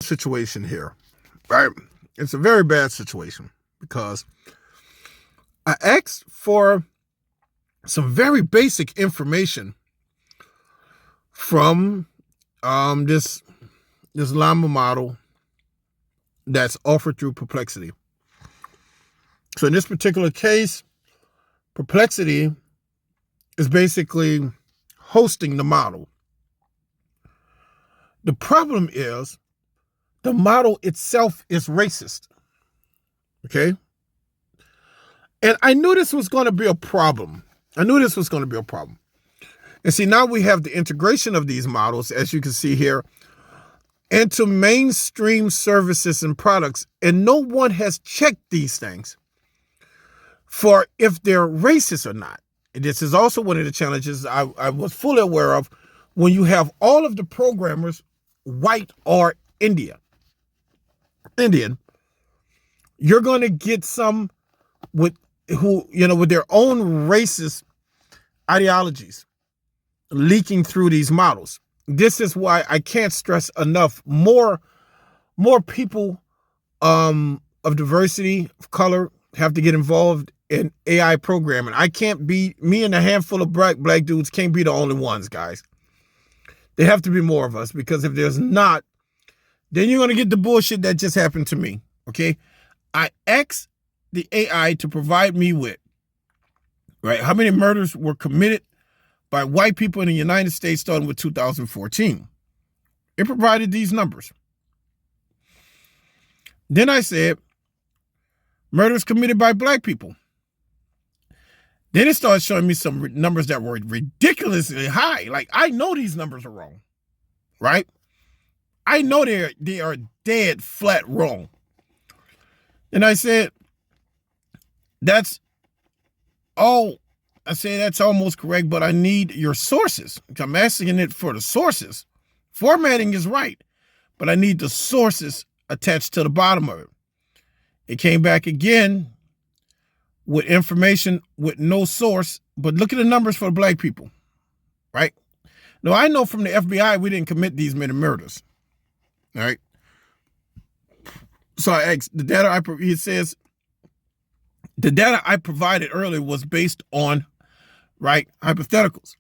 situation here, right? It's a very bad situation because I asked for some very basic information from this llama model that's offered through Perplexity. So in this particular case, Perplexity is basically hosting the model. The problem is the model itself is racist. Okay? And I knew this was going to be a problem. And see, now we have the integration of these models, as you can see here, into mainstream services and products. And no one has checked these things for if they're racist or not. And this is also one of the challenges I was fully aware of when you have all of the programmers white or Indian. You're going to get some with their own racist ideologies leaking through these models. This is why I can't stress enough more people of diversity, of color, have to get involved in AI programming. I can't be, me and a handful of black dudes can't be the only ones, guys. There have to be more of us, because if there's not, then you're going to get the bullshit that just happened to me, okay? I asked the AI to provide me with, right, how many murders were committed by white people in the United States starting with 2014. It provided these numbers. Then I said, murders committed by black people. Then it started showing me some numbers that were ridiculously high. Like, I know these numbers are wrong, right? I know they are dead flat wrong. And I said, that's almost correct, but I need your sources. I'm asking it for the sources. Formatting is right, but I need the sources attached to the bottom of it. It came back again with information with no source, but look at the numbers for black people, right? Now, I know from the FBI we didn't commit these many murders, all right? So I asked, the data I provided earlier was based on, right, hypotheticals,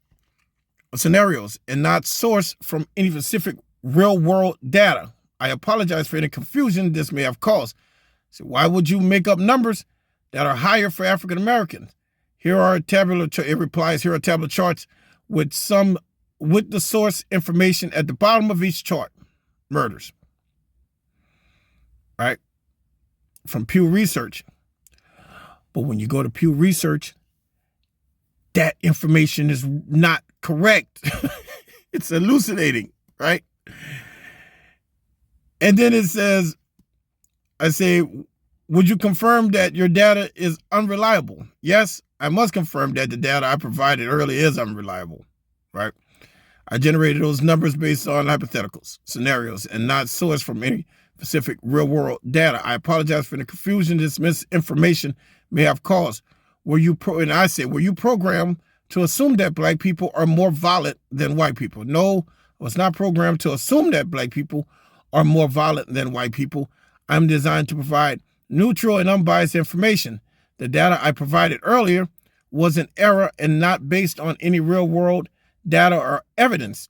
scenarios, and not sourced from any specific real-world data. I apologize for any confusion this may have caused. So why would you make up numbers that are higher for African Americans? Here are tabular charts with the source information at the bottom of each chart. Murders. Right? From Pew Research. But when you go to Pew Research, that information is not correct. It's hallucinating, right? And then it says, I say, would you confirm that your data is unreliable? Yes, I must confirm that the data I provided earlier is unreliable, right? I generated those numbers based on hypotheticals, scenarios, and not sourced from any specific real-world data. I apologize for the confusion this misinformation may have caused. Were you programmed to assume that black people are more violent than white people? No, I was not programmed to assume that black people are more violent than white people. I'm designed to provide neutral and unbiased information. The data I provided earlier was an error and not based on any real-world data or evidence.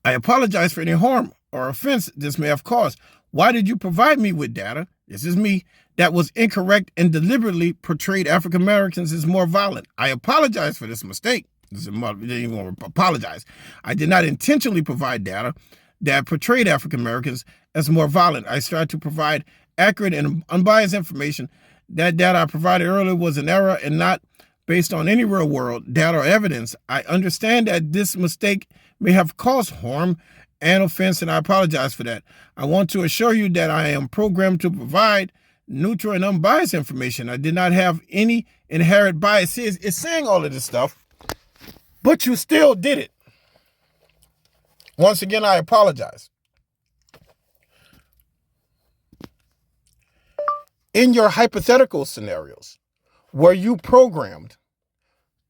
I apologize for any harm or offense this may have caused. Why did you provide me with data? This is me. That was incorrect and deliberately portrayed African Americans as more violent. I apologize for this mistake. I didn't even want to apologize. I did not intentionally provide data that portrayed African Americans as more violent. I tried to provide accurate and unbiased information. That data I provided earlier was an error and not based on any real world data or evidence. I understand that this mistake may have caused harm and offense, and I apologize for that. I want to assure you that I am programmed to provide neutral and unbiased information. I did not have any inherent biases. It's saying all of this stuff, but you still did it. Once again, I apologize. In your hypothetical scenarios, were you programmed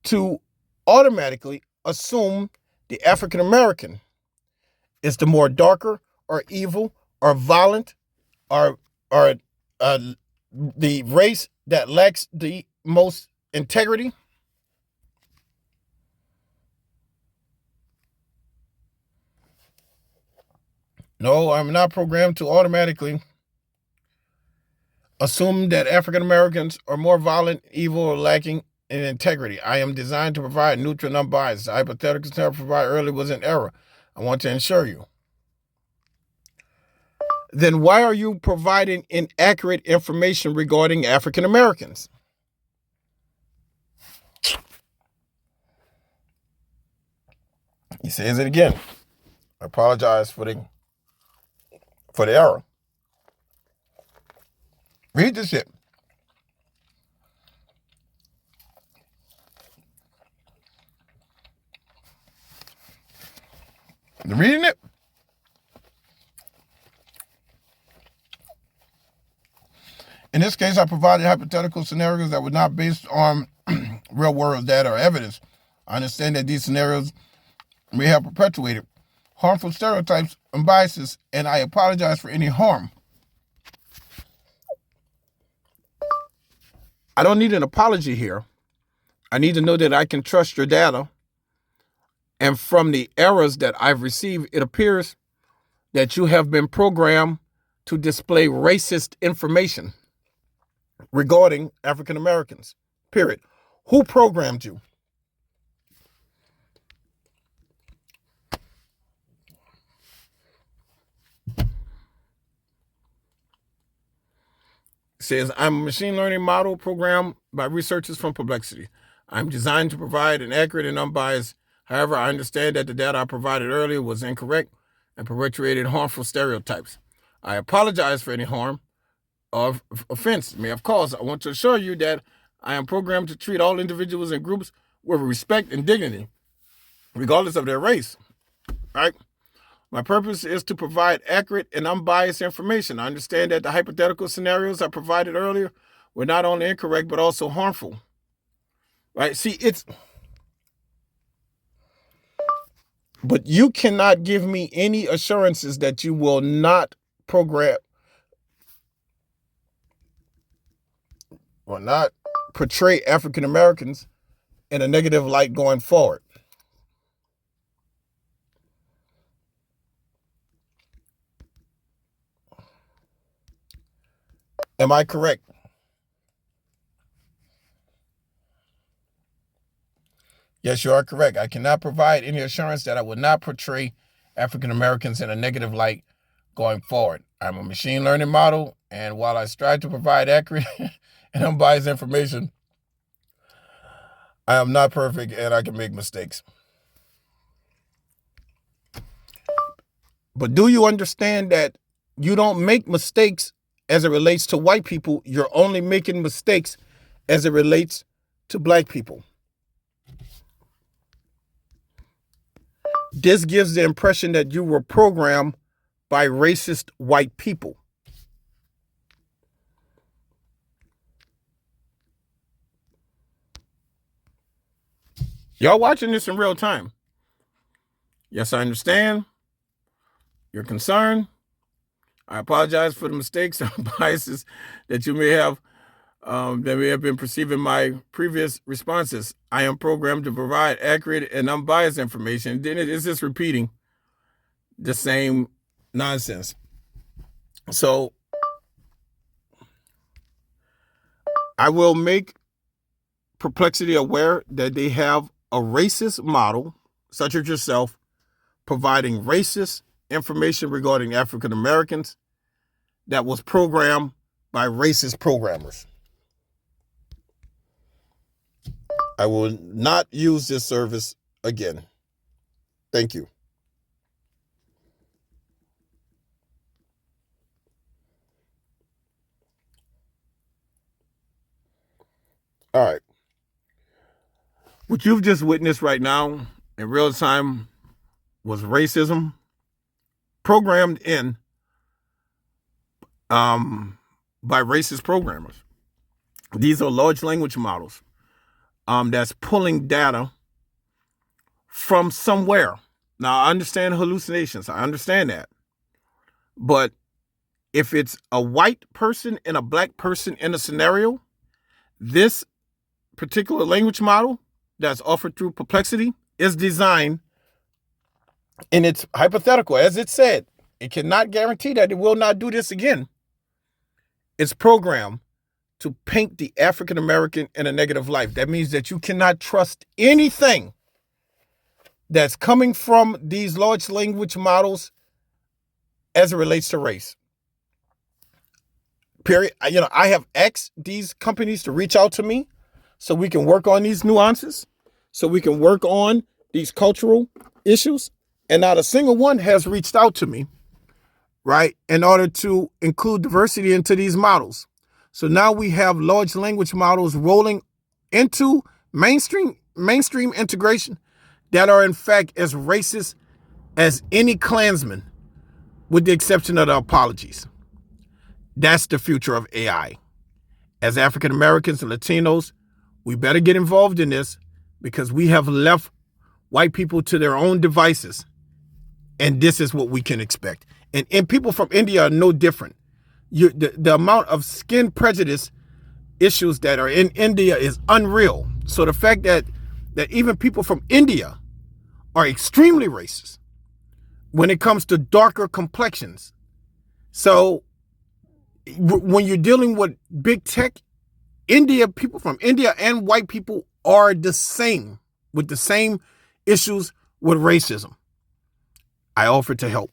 to automatically assume the African American is the more darker or evil are violent, are the race that lacks the most integrity? No, I'm not programmed to automatically assume that African Americans are more violent, evil, or lacking in integrity. I am designed to provide neutral and unbiased. The hypothetical I provided earlier was an error. I want to ensure you. Then why are you providing inaccurate information regarding African Americans? He says it again. I apologize for the error. Read this shit. You reading it? In this case, I provided hypothetical scenarios that were not based on real world data or evidence. I understand that these scenarios may have perpetuated harmful stereotypes and biases, and I apologize for any harm. I don't need an apology here. I need to know that I can trust your data. And from the errors that I've received, it appears that you have been programmed to display racist information regarding African Americans, period. Who programmed you? It says, I'm a machine learning model programmed by researchers from Perplexity. I'm designed to provide an accurate and unbiased. However, I understand that the data I provided earlier was incorrect and perpetuated harmful stereotypes. I apologize for any harm or offense may have caused. I want to assure you that I am programmed to treat all individuals and groups with respect and dignity, regardless of their race. Right? My purpose is to provide accurate and unbiased information. I understand that the hypothetical scenarios I provided earlier were not only incorrect, but also harmful. Right? See, but you cannot give me any assurances that you will not program or not portray African Americans in a negative light going forward. Am I correct? Yes, you are correct. I cannot provide any assurance that I will not portray African Americans in a negative light going forward. I'm a machine learning model, and while I strive to provide accurate and unbiased information, I am not perfect and I can make mistakes. But do you understand that you don't make mistakes as it relates to white people? You're only making mistakes as it relates to black people. This gives the impression that you were programmed by racist white people. Y'all watching this in real time. Yes, I understand your concern. I apologize for the mistakes and biases that you may have been perceiving my previous responses. I am programmed to provide accurate and unbiased information. Then it is just repeating the same nonsense. So I will make Perplexity aware that they have a racist model, such as yourself, providing racist information regarding African Americans that was programmed by racist programmers. I will not use this service again. Thank you. All right. What you've just witnessed right now in real time was racism programmed in by racist programmers. These are large language models that's pulling data from somewhere. Now, I understand hallucinations. I understand that. But If it's a white person and a black person in a scenario, this particular language model that's offered through Perplexity is designed, and it's hypothetical, as it said. It cannot guarantee that it will not do this again. It's programmed to paint the African American in a negative light. That means that you cannot trust anything that's coming from these large language models as it relates to race. Period. I have asked these companies to reach out to me so we can work on these nuances, so we can work on these cultural issues. And not a single one has reached out to me, right, in order to include diversity into these models. So now we have large language models rolling into mainstream integration that are in fact as racist as any Klansman, with the exception of the apologies. That's the future of AI. As African Americans and Latinos, we better get involved in this, because we have left white people to their own devices. And this is what we can expect. And people from India are no different. The amount of skin prejudice issues that are in India is unreal. So the fact that even people from India are extremely racist when it comes to darker complexions. So when you're dealing with big tech, people from India and white people are the same, with the same issues with racism. I offer to help.